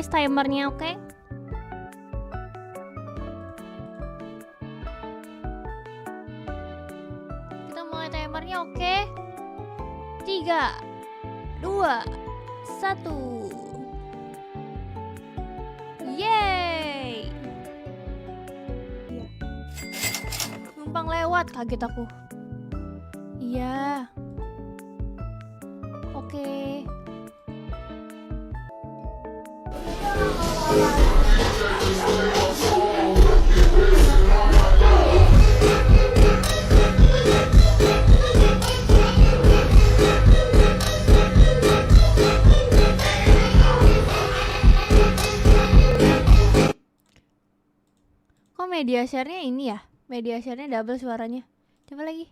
guys timernya, oke? Kita mulai timernya, oke? 3, 2, 1. Yeay! Numpang lewat, kaget aku. Iya. Oke. Kok media share-nya ini ya? Media share-nya double suaranya. Coba lagi.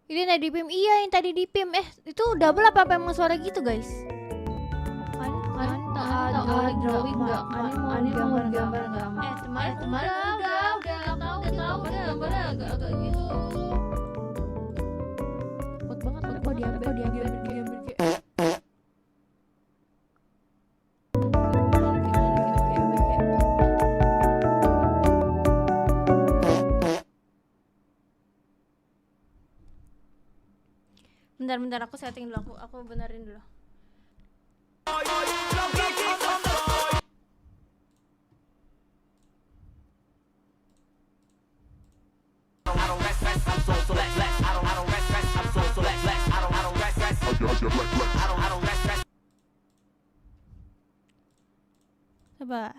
Ini tadi di PIM. Iya, yang tadi di PIM. Itu double apa emang suara gitu, guys? Drawing nggak? Ani mau gambar nggak? Kemarin udah tahu gambarnya agak gitu. Cepet banget, kok diambil kayak. Bentar, aku setting dulu, aku benerin dulu. Sabar.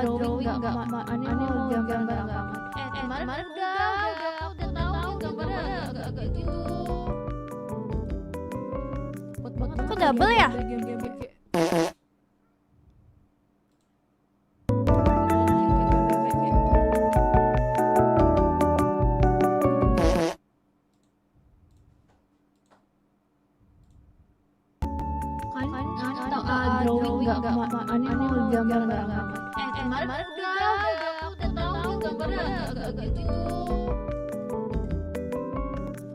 Drawing nggak? Ani mau gambar nggak? Kemarin udah tahu gambarnya agak gitu. Kok double ya? Drawing nggak? Ani mau gambar nggak? Kemarin udah tahu gambarnya agak gitu.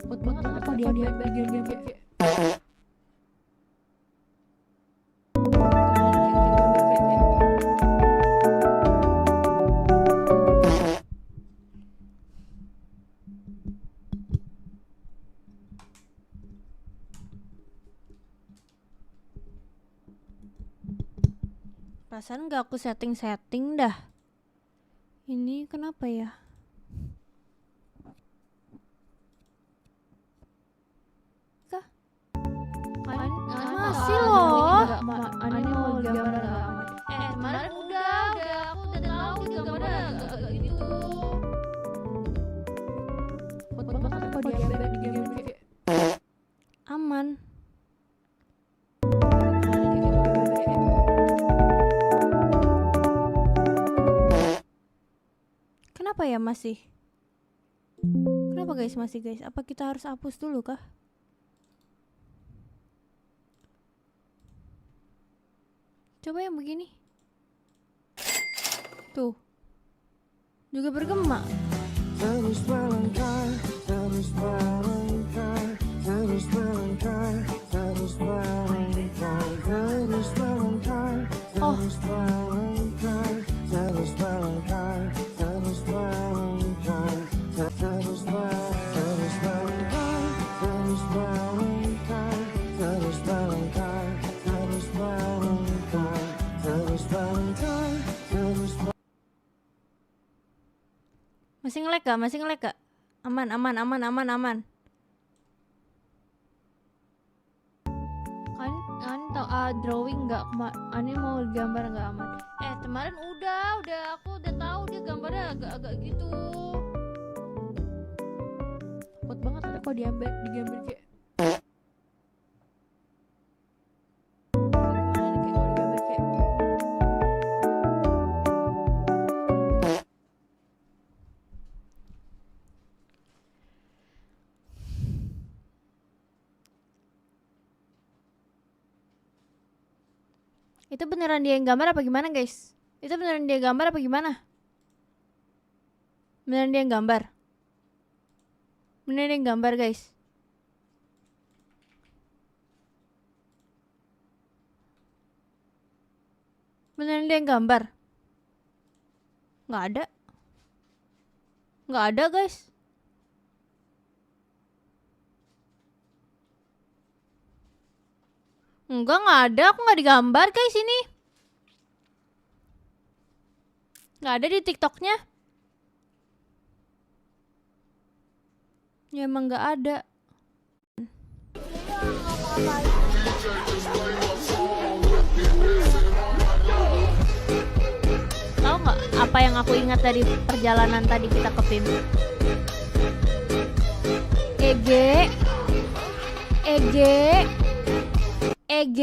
Cepet banget, kok diambil kayak. Perasaan nggak aku setting dah. Ini kenapa ya? Kah? Masih loh. Ani mau gambar nggak? Kemarin udah tahu gambarnya agak gitu. Cepet banget, kok diambil kayak. Aman. Kenapa ya masih? Kenapa guys masih guys? Apa kita harus hapus dulu kah? Coba yang begini. Tuh. Juga bergema. Terus melangkah, terus melangkah, terus melangkah, terus melangkah, terus melangkah, terus melangkah, terus melangkah, terus melangkah, terus melangkah, terus melangkah, terus melangkah, terus melangkah, terus melangkah, terus melangkah, terus melangkah. Masih nge-lag gak? Masih nge-lag gak? Aman. Drawing nggak? Ani mau gambar nggak? Kemarin udah tahu dia gambarnya agak gitu. Cepet banget, kok digambar kayak. Itu beneran dia yang gambar apa gimana guys? Itu beneran dia yang gambar apa gimana? Beneran dia yang gambar. Beneran dia yang gambar guys. Beneran dia yang gambar. Nggak ada. Nggak ada guys. Nggak ada. Aku nggak digambar guys ini. Nggak ada di TikToknya. Ya emang nggak ada. Tahu nggak apa yang aku ingat dari perjalanan tadi kita ke PIM? EG, EG, EG.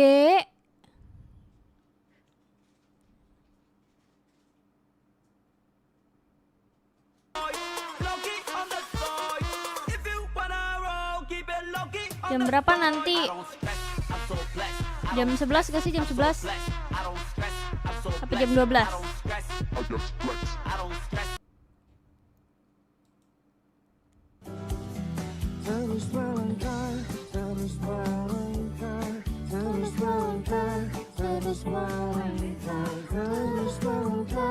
Jam berapa nanti? Jam 11 gak sih? Jam 11? Apa jam 12? Terus melangkah, terus melangkah, terus melangkah, terus melangkah, terus melangkah,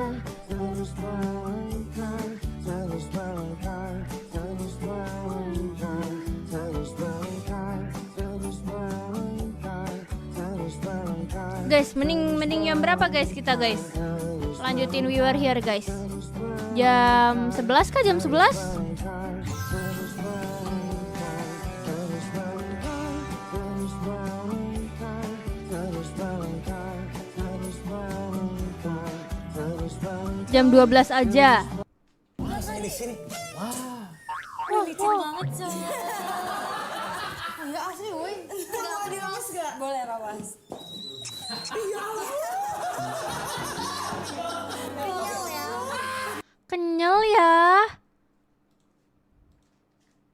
terus melangkah, terus melangkah, terus melangkah, terus melangkah, terus melangkah, terus melangkah. Guys, mending jam berapa guys kita guys? Lanjutin We Were Here guys. Jam 11 kah? Jam 11? Jam 12 aja. Sini. Enggak asli, woi. Mau diramas gak? Boleh ramas. Kenyal ya.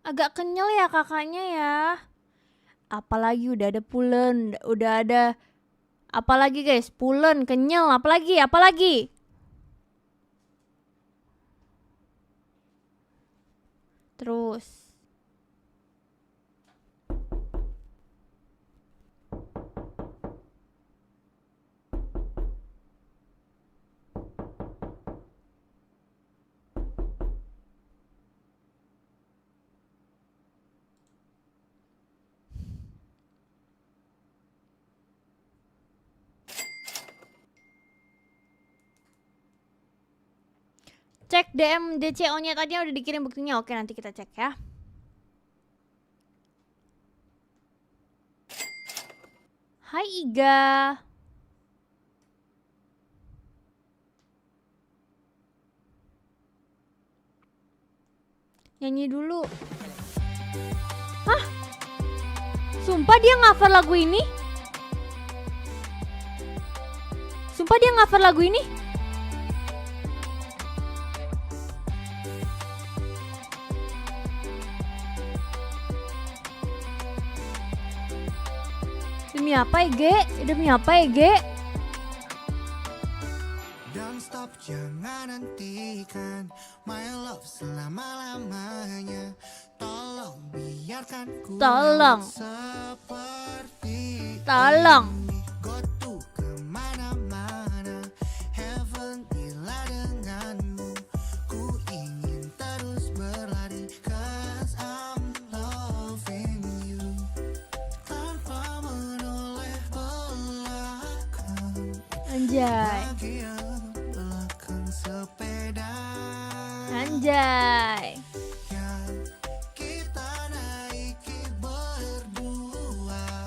Agak kenyal ya kakaknya ya. Apalagi udah ada pulen, udah ada apalagi guys, pulen, kenyal, apalagi. Terus cek DM DCO-nya tadi udah dikirim buktinya. Oke, nanti kita cek ya. Hai Iga. Nyanyi dulu. Hah? Sumpah dia cover lagu ini? Sumpah dia cover lagu ini? Demi apa Ege? Demi apa Ege? Don't stop, jangan hentikan my love selama-lamanya. Tolong biarkan ku Tolong. seperti Tolong. ini. Go to kemana-mana, heaven bila denganmu. Ku ingin terus berlari, 'cause I'm loving you. Tanpa menoleh belakang, Anjay. bagian belakang sepeda Anjay. yang kita naiki berdua.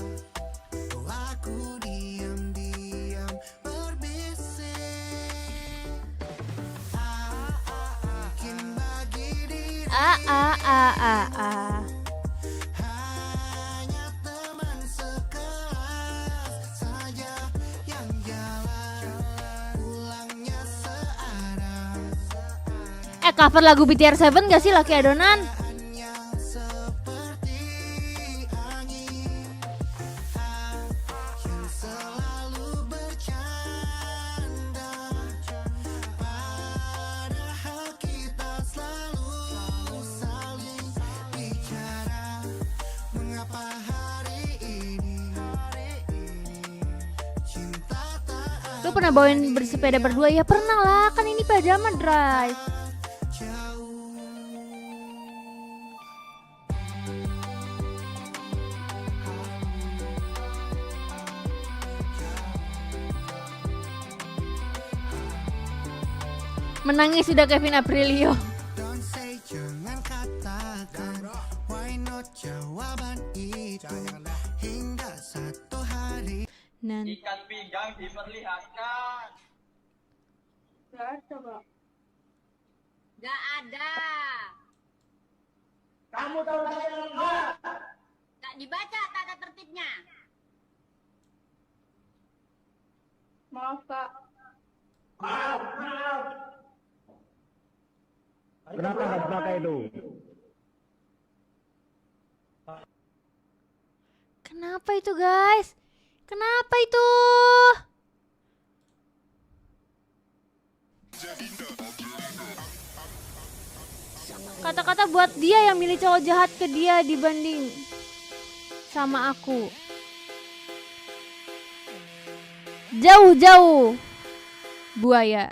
Aku diam-diam berbisik, mungkin bagi diri hanya teman sekelas saja yang jalan pulangnya searah. Cover lagu BTR7 gak sih Lucky Adonan? Hanya seperti angin yang selalu bercanda. Lu pernah bawain bersepeda berdua? Ya pernah lah, kan ini pajama drive. Menangis sudah Kevin Aprilio. Don't say, jangan katakan why not, jawaban itu hingga satu hari. Nanti Ikan pinggang diperlihatkan. Gak ada. Kamu tahu saya enggak? Gak dibaca tata tertibnya. Maaf kak. Maaf. Kenapa nggak pakai itu? kenapa itu guys? Kenapa itu? Kata-kata buat dia yang milih cowok jahat ke dia dibanding sama aku. Jauh-jauh buaya.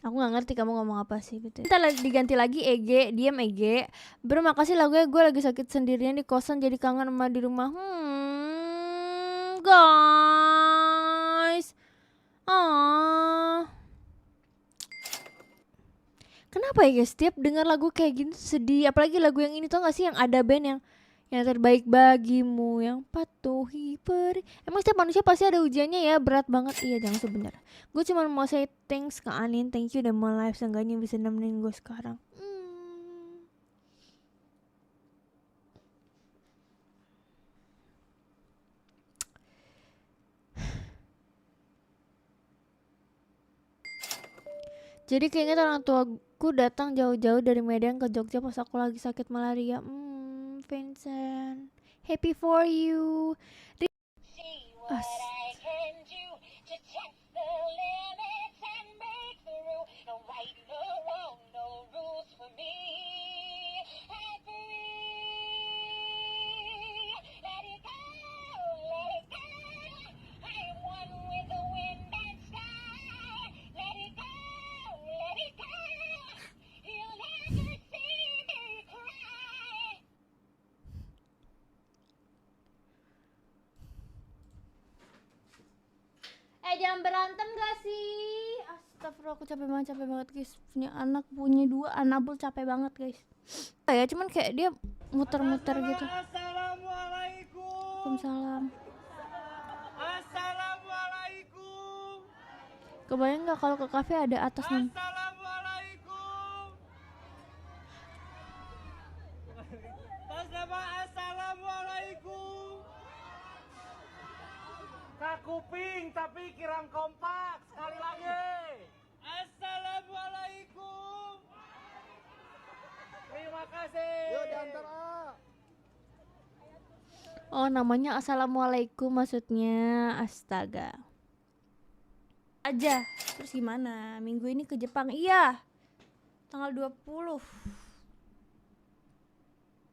Aku nggak ngerti kamu ngomong apa sih betul. Ntar diganti lagi EG, diam EG. Bro makasih lagunya, gue lagi sakit sendirian di kosan jadi kangen sama di rumah. Guys. Kenapa ya guys, setiap dengar lagu kayak gini sedih. Apalagi lagu yang ini, tau gak sih yang ada band yang terbaik bagimu, yang patuhi peri. Emang setiap manusia pasti ada ujiannya ya, berat banget. Iya jangan sebenarnya. Gue cuma mau say thanks ke Anin, thank you udah mau live, seenggaknya bisa nemenin gue sekarang. Jadi keinget orang tuaku datang jauh-jauh dari Medan ke Jogja pas aku lagi sakit malaria. Vincent, happy for you. As jangan berantem gak sih? Astagfirullah, aku capek banget guys. Punya anak, punya 2 anabul, capek banget guys. Ya cuman kayak dia muter-muter gitu. Assalamualaikum. Waalaikumsalam. Assalamualaikum. Kebayang gak kalau ke kafe ada atas nih? Assalamualaikum. Tas nama assalamualaikum. Kak kuping tapi kirang kompak. Sekali lagi. Assalamualaikum. Terima kasih. Yuk diantar A. Oh namanya assalamualaikum maksudnya. Astaga. Aja. Terus gimana? Minggu ini ke Jepang? Iya. Tanggal 20.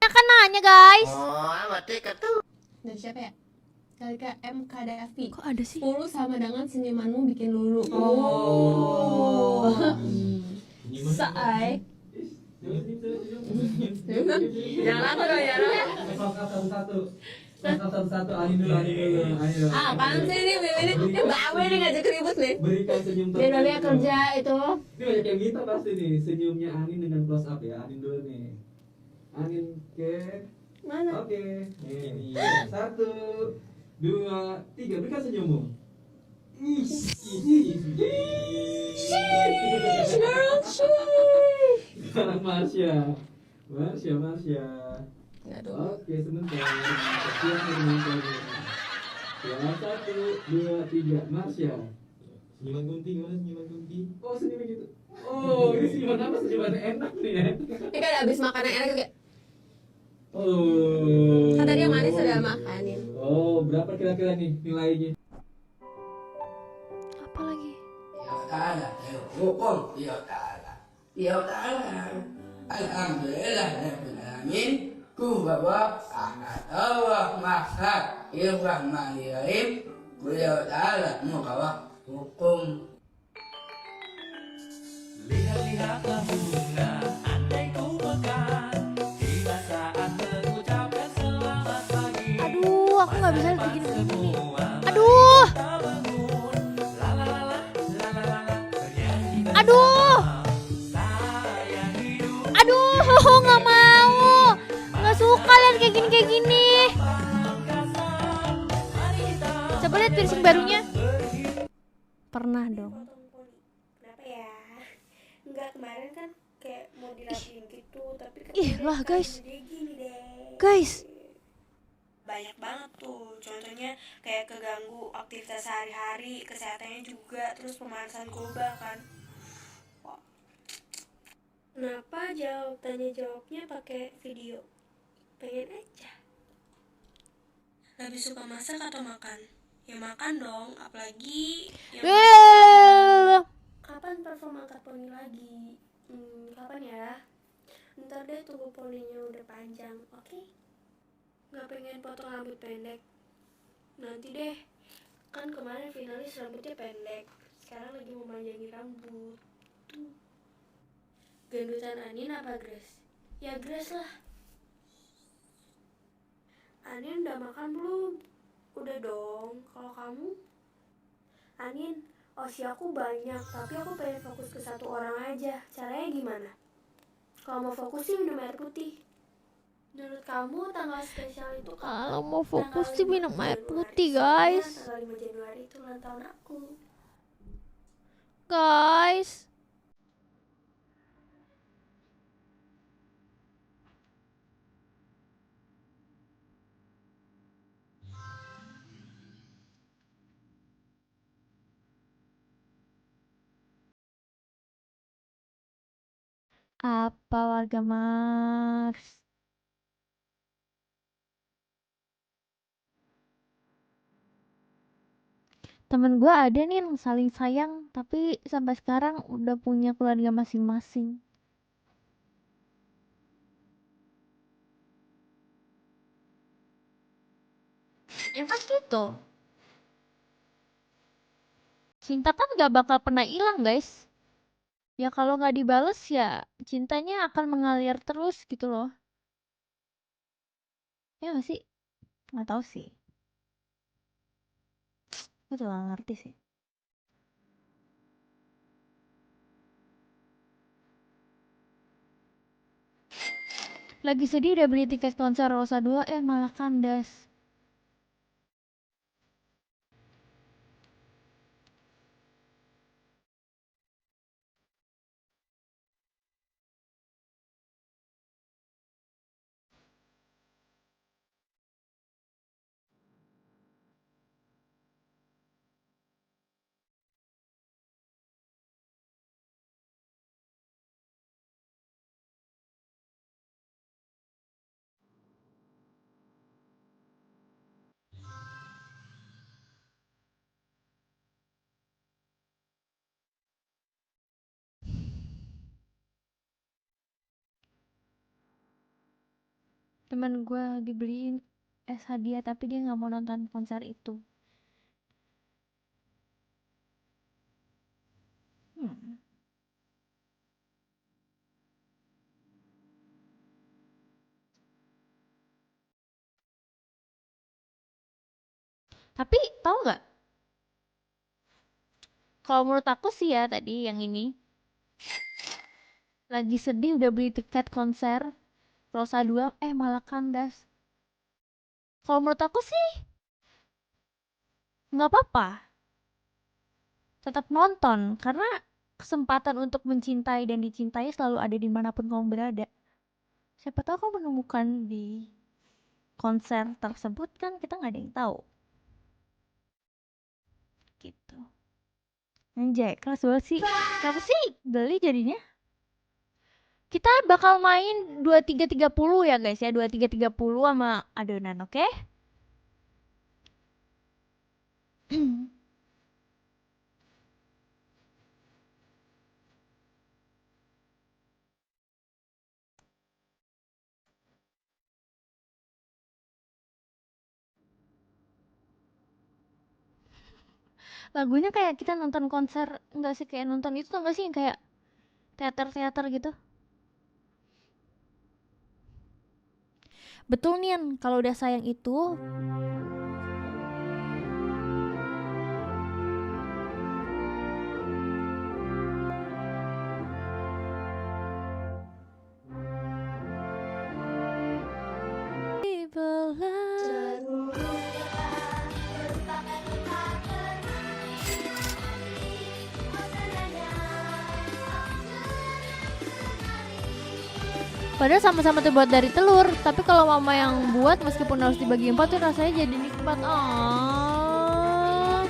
Ya kan nanya guys. Dan siapa ya? Kalika M. Kadafi. Kok ada sih? 10 sama dengan senyumanmu bikin lulu. Saai. Jangan aku dong ya. Satu Ani dulu. Ayo. Apaan sih ini? Ini bawa ini ngajak ribut nih. Berikan senyum Dia namanya kerja itu. Ini banyak yang minta pasti nih senyumnya Anin dengan close up ya. Anin dulu nih. Anin ke Mana? Oke. Ini 1, 2, 3. Berikan senyummu. Sekarang Marsha. Oke, sebentar. Siap nih. Ya, 1, 2, 3. Marsha. Senyuman kunti, gimana senyuman kunti? Oh, senyuman gitu. Oh, ini senyuman apa? Senyuman enak nih ya. Ini kan abis makan yang enak kayak. Oh. Kan tadi yang manis udah makanin. Oh, berapa kira-kira nih nilainya? Apa lagi? Ya Ta'ala, hukum Ya Ta'ala. Ya Ta'ala, Alhamdulillah Rabbil Alamin. Ku bahwa Allah Maha Irrahmanirrahim. beliau ta'ala mengawal hukum. Lihat-lihatlah bunga, andai ku mekar, tiba saat mengucapkan selamat pagi. Aduh, aku nggak bisa begini-begini. Semua Aduh, kita bangun, la la la la, la la la la, bernyanyi aduh, sayang hidup. aduh, nggak mau, nggak suka lihat kayak gini. Coba lihat piercing barunya. Pernah dong. potong poni. Kenapa ya? Enggak, kemarin kan kayak mau dirapiin gitu, tapi kan Ih pendek lah kan, guys, jadi gini deh. guys. Banyak banget tuh, contohnya kayak keganggu aktivitas sehari-hari, kesehatannya juga, terus pemanasan global kan. Wah. Kenapa jawabnya pakai video? Pengen aja. Lebih suka masak atau makan? Ya makan dong, apalagi yang kapan perform angkat poni lagi? Kapan ya? Ntar deh, tunggu poninya udah panjang, oke? Nggak pengen potong rambut pendek. Nanti deh, kan kemarin finalis rambutnya pendek, sekarang lagi mau manjangin rambut. Tuh. Gendutan Anin apa Grace? Ya Grace lah. Anin udah makan belum? Udah dong. Kalau kamu? Anin, aku banyak, tapi aku pengen fokus ke satu orang aja. Caranya gimana? Kalau mau fokus sih minum air putih. Menurut kamu tanggal spesial itu kapan? Kalau mau fokus Tanggal sih 5 minum air Januari. putih Soalnya guys. tanggal 5 Januari itu ulang tahun aku. Guys. Apa warga Mars? Temen gue ada nih yang saling sayang, tapi sampai sekarang udah punya keluarga masing-masing. Ya kan gitu. Cinta kan gak bakal pernah hilang guys. Ya kalau nggak dibales ya cintanya akan mengalir terus gitu loh. Ya nggak sih? Nggak tahu sih. Gue tuh gak ngerti sih. Lagi sedih udah beli tiket konser Rosa 2 malah kandas. Temen gue dibeliin es hadiah tapi dia nggak mau nonton konser itu. Hmm. Tapi tahu nggak? Kalau menurut aku sih ya tadi yang ini lagi sedih udah beli tiket konser Rosa 2 malah kandas. Kalau menurut aku sih nggak apa-apa. Tetap nonton karena kesempatan untuk mencintai dan dicintai selalu ada dimanapun kamu berada. Siapa tahu kamu menemukan di konser tersebut kan kita nggak ada yang tahu. Gitu. Anjay, kelas banget sih. Kenapa sih beli jadinya? Kita bakal main 23.30 ya guys ya. 23.30 sama adonan, oke? Okay? Lagunya kayak kita nonton konser, enggak sih, kayak nonton itu tuh enggak sih yang kayak teater-teater gitu. Betul Nian, kalau udah sayang itu dibelah. Padahal sama-sama terbuat dari telur, tapi kalau mama yang buat meskipun harus dibagi 4 tuh rasanya jadi nikmat. Ah.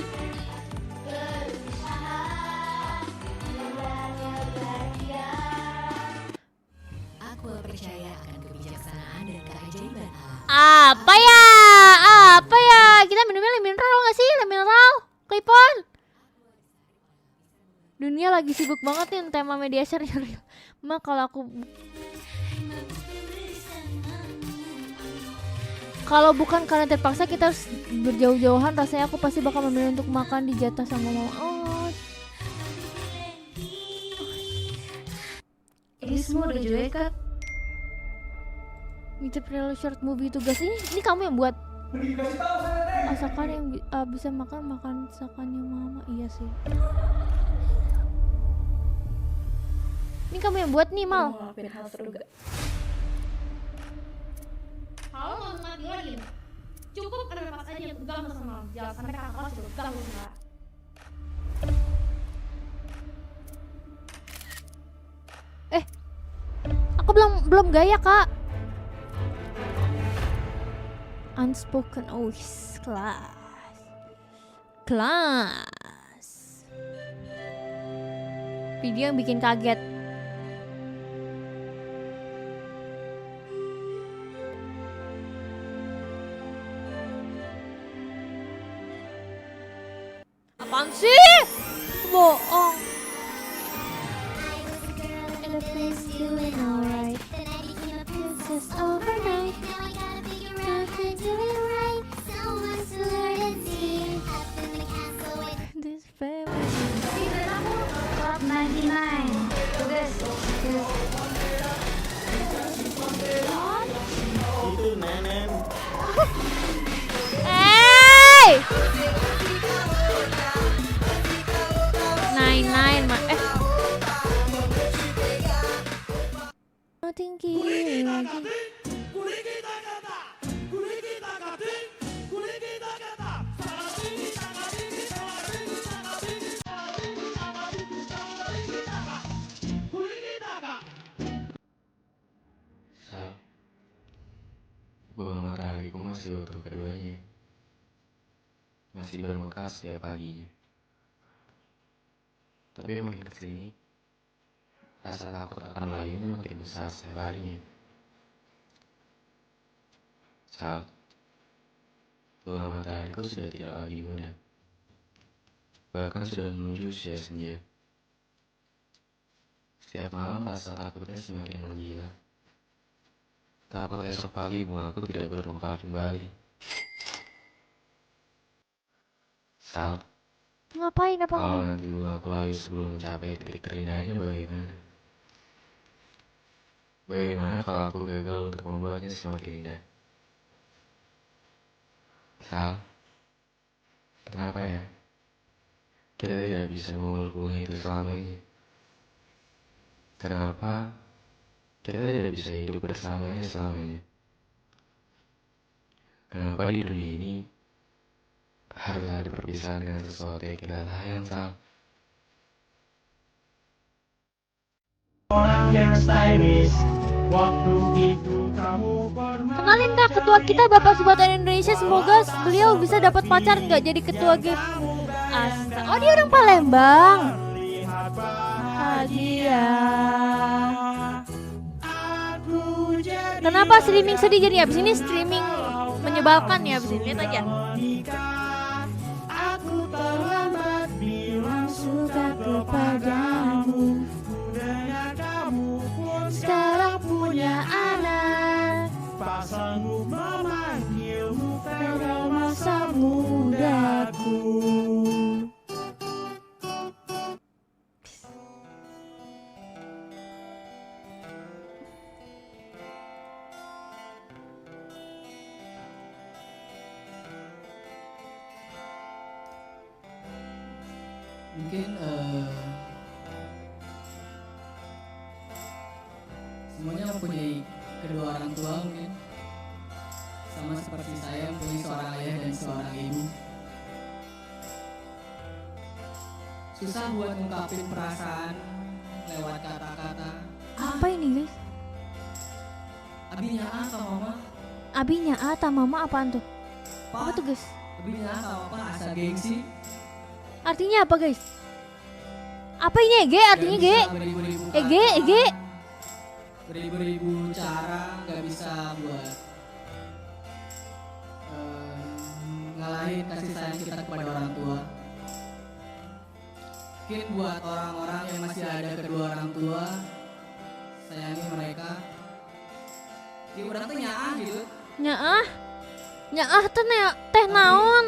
Aku percaya akan kebijaksanaan dan keajaiban Apa ya? Apa ya? Kita minumnya le mineral nggak sih? Le mineral? Klipon? Dunia lagi sibuk banget nih tema media share. Ma kalau bukan karena terpaksa kita harus berjauh-jauhan, rasanya aku pasti bakal memilih untuk makan di jatah sama mama. Oh. Ini semua udah jelek kan? Meet real short movie tugas ini kamu yang buat. Asalkan yang bisa makan masakannya mama. Iya sih. Ini kamu yang buat nih, Mal. Mau ngelakuin hal seru gak? Kalau mau mati lagi, cukup ada pas aja yang pegang sama jangan sampai kakak kelas juga pegang sama. Aku belum gaya, Kak. Unspoken oaths kelas video yang bikin kaget. Apaan sih? Bohong. This family. Top 99. Tugas. Itu nenek. Hey! Nine tinggi lagi. Bunga matahariku masih utuh keduanya, masih bermekas setiap paginya. Tapi makin kesini, rasa takut akan layunya makin besar setiap harinya. Saat bunga matahariku sudah tidak lagi muda, bahkan sudah menuju usia senja. Setiap malam rasa takutnya semakin menggila. Takut esok pagi bungaku tidak bermekar kembali. Sal, Ngapain apa kalau enggak? nanti bungaku layu sebelum mencapai titik terindahnya bagaimana? Bagaimana kalau aku gagal untuk membuatnya semakin indah? Sal, kenapa ya? Kita tidak bisa memeluk bunga itu selamanya. Kenapa kita tidak bisa hidup bersamanya selamanya? Kenapa di dunia ini harus ada perpisahan dengan sesuatu yang kita sayang, Sal? Orang yang stylish. Waktu itu kamu pernah. Kenalin Kak, ketua kita Bapak Subatan Indonesia. Semoga beliau bisa dapat pacar nggak jadi ketua GIF. Asa. Oh, dia orang Palembang. Hadiah. Kenapa streaming sedih jadi abis ini streaming menyebalkan ya abis ini? Lihat aja. Aku terlambat bilang suka kepadamu. Sekarang punya anak. Tak sanggup memanggilmu pada masa mudaku. Mungkin semuanya mempunyai kedua orang tua mungkin. Sama seperti saya mempunyai seorang ayah dan seorang ibu. Susah buat ngungkapin perasaan lewat kata-kata. Apa ini guys? Abinya A sama mama. Abinya A ta mama apaan tuh? Pa. Apa tuh guys? Abinya A sama papa asa gengsi. Artinya apa guys? Apa ini G? Artinya G? Beribu-ribu G? kata, G? beribu-ribu cara nggak bisa buat ngalahin kasih sayang kita kepada orang tua. Mungkin buat orang-orang yang masih ada kedua orang tua, sayangi mereka. Ya udah tuh nyaah gitu. Nyaah teh naon?